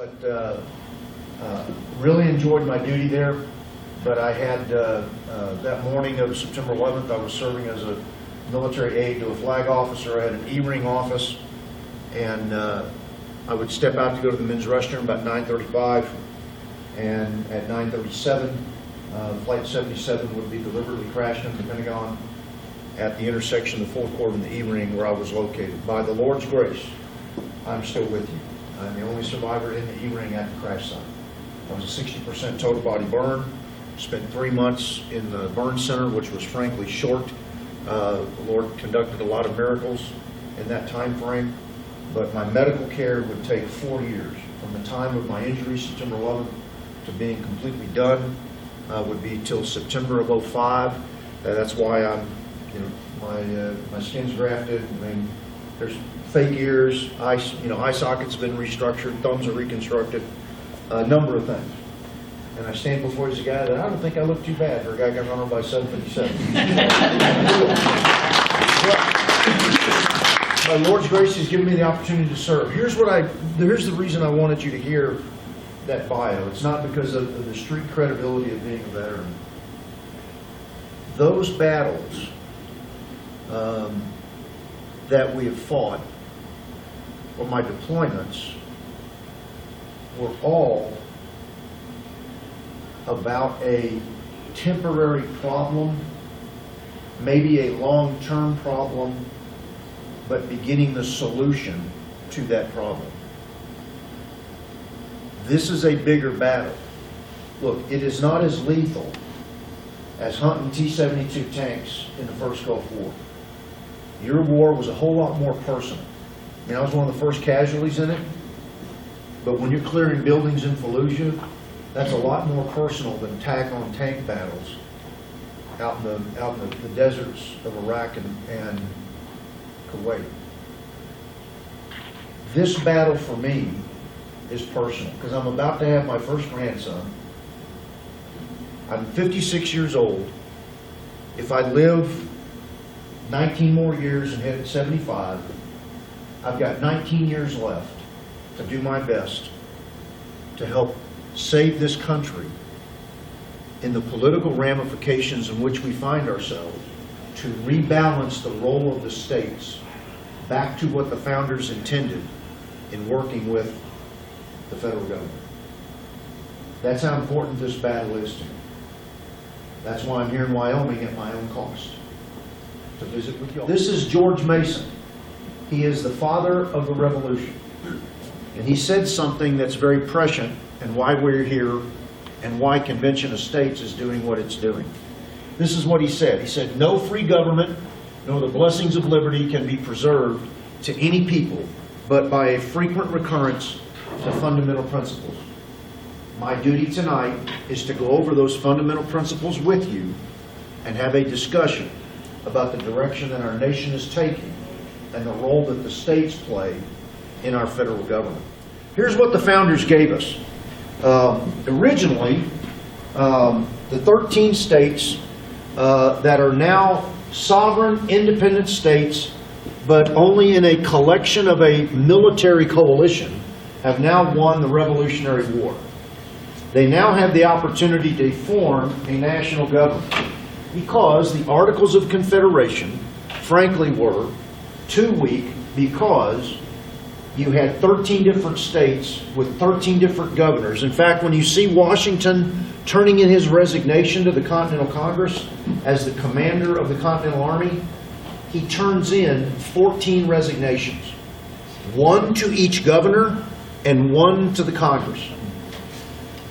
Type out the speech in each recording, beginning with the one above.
But really enjoyed my duty there. But I had, that morning of September 11th, I was serving as a military aide to a flag officer. I had an E-ring office, and I would step out to go to the men's restroom about 9:35, and at 9:37, Flight 77 would be deliberately crashed into the Pentagon at the intersection of the 4th Corps and the E-ring where I was located. By the Lord's grace, I'm still with you. I'm the only survivor in the E-ring at the crash site. I was a 60% total body burn. Spent 3 months in the burn center, which was frankly short. The Lord conducted a lot of miracles in that time frame, but my medical care would take 4 years. From the time of my injury, September 11th, to being completely done would be till September of 05. That's why I'm, my skin's grafted. I mean, there's fake ears, eye sockets have been restructured, thumbs are reconstructed, a number of things. And I stand before you as a guy that I don't think I look too bad for a guy got run over by 757. By Lord's grace, He's given me the opportunity to serve. Here's the reason I wanted you to hear that bio. It's not because of the street credibility of being a veteran. Those battles that we have fought, or my deployments, were all about a temporary problem, maybe a long-term problem, but beginning the solution to that problem. This is a bigger battle. Look, it is not as lethal as hunting T-72 tanks in the first Gulf War. Your war was a whole lot more personal. I mean, I was one of the first casualties in it, but when you're clearing buildings in Fallujah, that's a lot more personal than tank-on-tank battles out in the deserts of Iraq and Kuwait. This battle for me is personal because I'm about to have my first grandson. I'm 56 years old. If I live 19 more years and hit 75, I've got 19 years left to do my best to help save this country in the political ramifications in which we find ourselves, to rebalance the role of the states back to what the founders intended in working with the federal government. That's how important this battle is to me. That's why I'm here in Wyoming at my own cost to visit with y'all. This is George Mason. He is the father of the revolution. And he said something that's very prescient and why we're here and why Convention of States is doing what it's doing. This is what he said. He said, "No free government nor the blessings of liberty can be preserved to any people but by a frequent recurrence to fundamental principles. My duty tonight is to go over those fundamental principles with you and have a discussion about the direction that our nation is taking and the role that the states play in our federal government." Here's what the founders gave us. Originally, the 13 states that are now sovereign, independent states, but only in a collection of a military coalition, have now won the Revolutionary War. They now have the opportunity to form a national government because the Articles of Confederation, frankly, were too weak because you had 13 different states with 13 different governors. In fact, when you see Washington turning in his resignation to the Continental Congress as the commander of the Continental Army, he turns in 14 resignations. One to each governor and one to the Congress.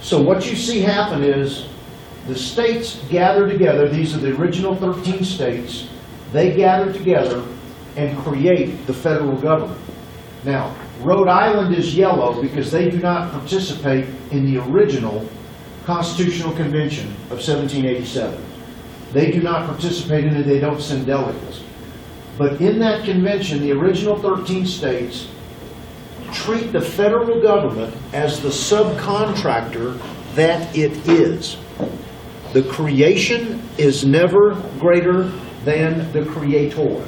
So what you see happen is the states gather together. These are the original 13 states. They gather together and create the federal government. Now, Rhode Island is yellow because they do not participate in the original Constitutional Convention of 1787. They do not participate in it, they don't send delegates. But in that convention, the original 13 states treat the federal government as the subcontractor that it is. The creation is never greater than the creator.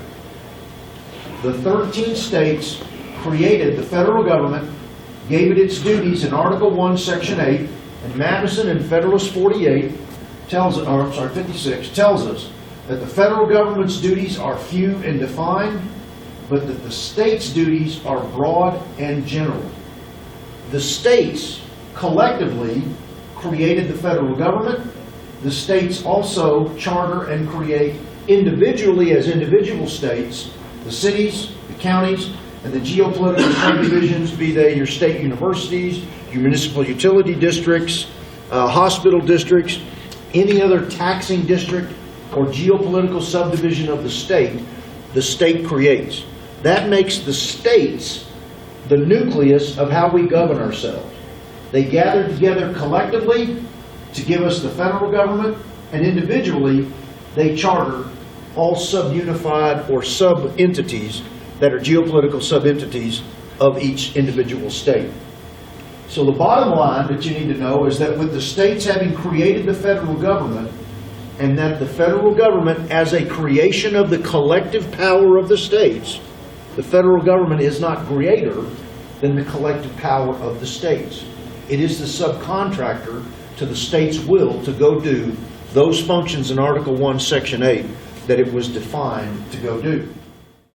The 13 states created the federal government gave it its duties in Article 1, Section 8, and Madison and Federalist 48 56 tells us that the federal government's duties are few and defined, but that the states' duties are broad and general. The states collectively created the federal government. The states also charter and create individually as individual states, the cities, the counties, and the geopolitical subdivisions, be they your state universities, your municipal utility districts, hospital districts, any other taxing district or geopolitical subdivision of the state creates. That makes the states the nucleus of how we govern ourselves. They gather together collectively to give us the federal government, and individually they charter all sub-unified or sub-entities that are geopolitical sub-entities of each individual state. So the bottom line that you need to know is that with the states having created the federal government, and that the federal government as a creation of the collective power of the states, the federal government is not greater than the collective power of the states. It is the subcontractor to the state's will to go do those functions in Article 1, Section 8 that it was defined to go do.